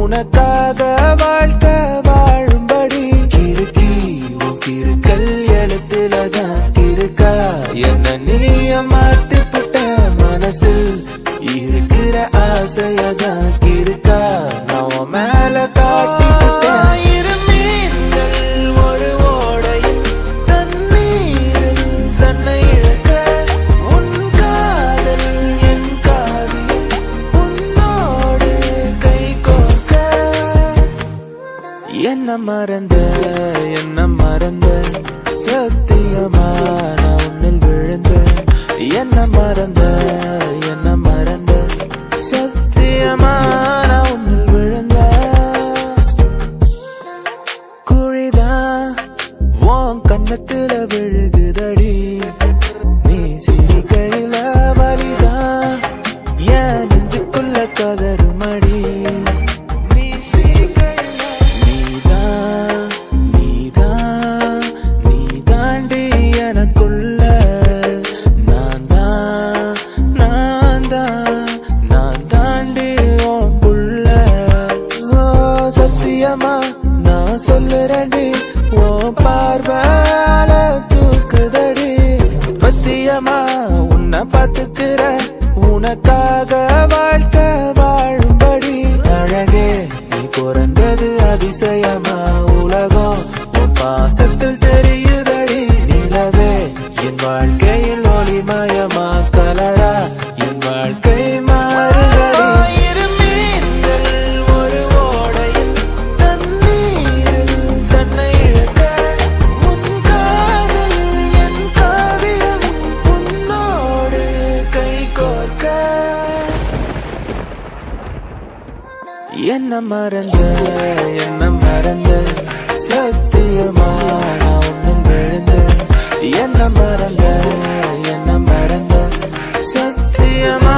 உனக்காக வாழ்க்கை வாழும்படி கிறுக்கி உன் கிறுக்கல் எழுத்துலதான் இருக்கா என்ன நீய மாத்தி புட்ட மனசில் இருக்கிற ஆசையதான் இருக்கா நான் மேல காட்டி என்ன மறந்த சத்தியமா நான் உன்னில் விழுந்த என்ன மறந்த சத்தியமா நான் உன்னில் விழுந்த குழிதான் உன் கண்ணத்துல விழுகுதடி நீ சிரிக்கையில வலிதான் என் நெஞ்சுக்குள்ள கதறுமடி நான் சொல்லுறேன்டி ஓ பார்வால தூக்குதடி பத்தியமா உன்னை பாத்துக்கிற உனக்காக வாழ்க்கை வாழும்படி அழகே நீ பிறந்தது அதிசயமா உலகம் உன் பாசத்தில் தெரியுதடி நிலவே என் வாழ்க்கையில் ஒளிமயமா கலரா என் வாழ்க்கை என்ன மறந்த சத்தியமா நான் உன்னில் விழுந்த என்ன மறந்த சத்தியமா